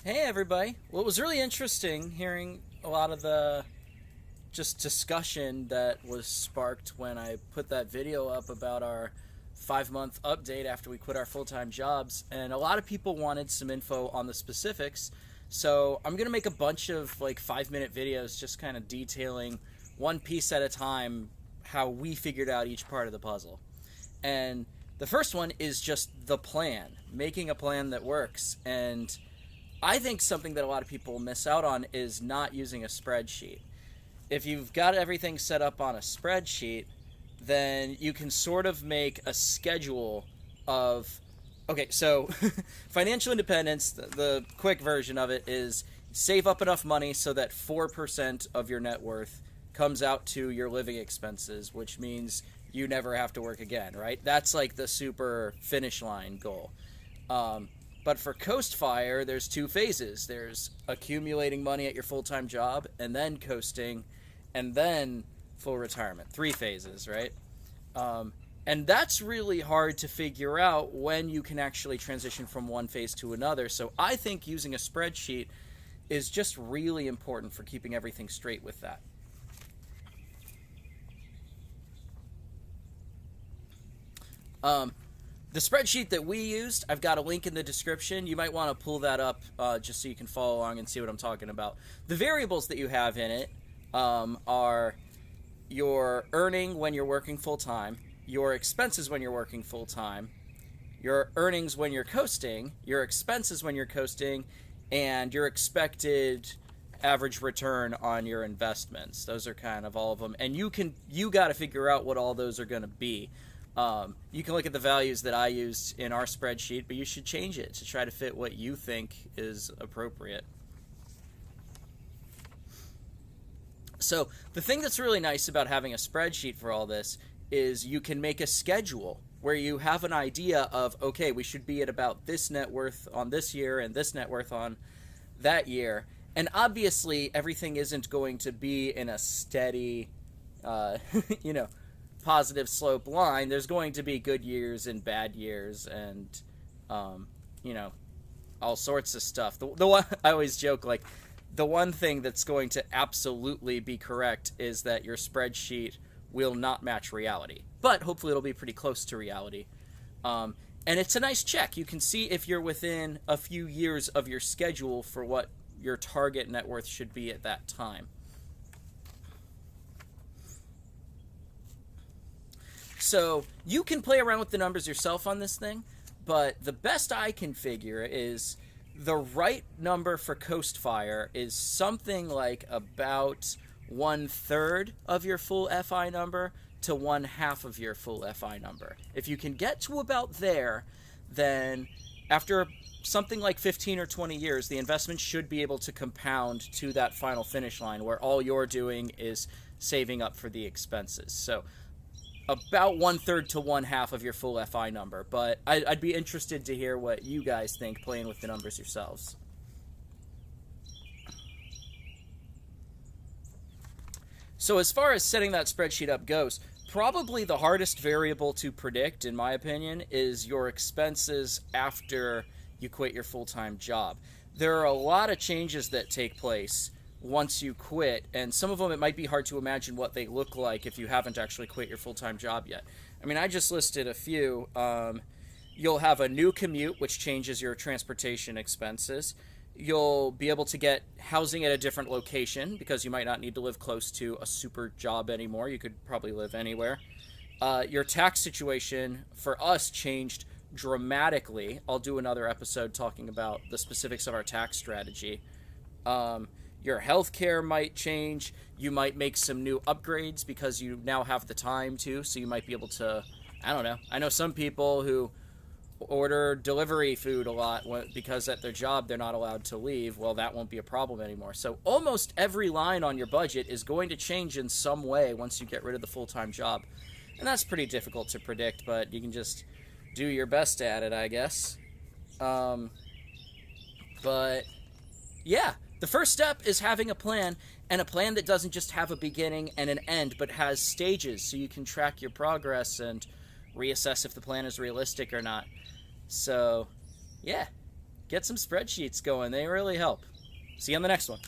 Hey everybody. Well, it was really interesting hearing a lot of the just discussion that was sparked when I put that video up about our 5 month update after we quit our full time jobs. And a lot of people wanted some info on the specifics. So I'm going to make a bunch of like 5 minute videos just kind of detailing one piece at a time how we figured out each part of the puzzle. And the first one is just the plan, making a plan that works. And I think something that a lot of people miss out on is not using a spreadsheet. If you've got everything set up on a spreadsheet, then you can sort of make a schedule of, okay, so financial independence, the quick version of it is save up enough money so that 4% of your net worth comes out to your living expenses, which means you never have to work again, right? That's like the super finish line goal. But for Coast Fire, there's two phases. There's accumulating money at your full-time job, and then coasting, and then full retirement. 3 phases, right? And that's really hard to figure out when you can actually transition from one phase to another. So I think using a spreadsheet is just really important for keeping everything straight with that. The spreadsheet that we used, I've got a link in the description. You might want to pull that up just so you can follow along and see what I'm talking about. The variables that you have in it are your earning when you're working full-time, your expenses when you're working full-time, your earnings when you're coasting, your expenses when you're coasting, and your expected average return on your investments. Those are kind of all of them. And you got to figure out what all those are going to be. You can look at the values that I used in our spreadsheet, but you should change it to try to fit what you think is appropriate. So the thing that's really nice about having a spreadsheet for all this is you can make a schedule where you have an idea of, okay, we should be at about this net worth on this year and this net worth on that year. And obviously everything isn't going to be in a steady, positive slope line. There's going to be good years and bad years and all sorts of stuff. The one I always joke, like, the one thing that's going to absolutely be correct is that your spreadsheet will not match reality, but hopefully it'll be pretty close to reality. And it's a nice check. You can see if you're within a few years of your schedule for what your target net worth should be at that time. So you can play around with the numbers yourself on this thing, but the best I can figure is the right number for Coast Fire is something like about 1/3 of your full FI number to 1/2 of your full FI number. If you can get to about there, then after something like 15 or 20 years, the investment should be able to compound to that final finish line where all you're doing is saving up for the expenses. So about 1/3 to 1/2 of your full FI number, but I'd be interested to hear what you guys think playing with the numbers yourselves. So as far as setting that spreadsheet up goes, probably the hardest variable to predict, in my opinion, is your expenses after you quit your full-time job. There are a lot of changes that take place once you quit, and some of them it might be hard to imagine what they look like if you haven't actually quit your full-time job yet. I mean, I just listed a few. You'll have a new commute, which changes your transportation expenses. You'll be able to get housing at a different location because you might not need to live close to a super job anymore. You could probably live anywhere. Your tax situation for us changed dramatically. I'll do another episode talking about the specifics of our tax strategy. Your healthcare might change. You might make some new upgrades because you now have the time to, so you might be able to, I don't know. I know some people who order delivery food a lot because at their job they're not allowed to leave. Well, that won't be a problem anymore. So almost every line on your budget is going to change in some way once you get rid of the full-time job. And that's pretty difficult to predict, but you can just do your best at it, I guess. But yeah. The first step is having a plan, and a plan that doesn't just have a beginning and an end, but has stages so you can track your progress and reassess if the plan is realistic or not. So, yeah, get some spreadsheets going. They really help. See you on the next one.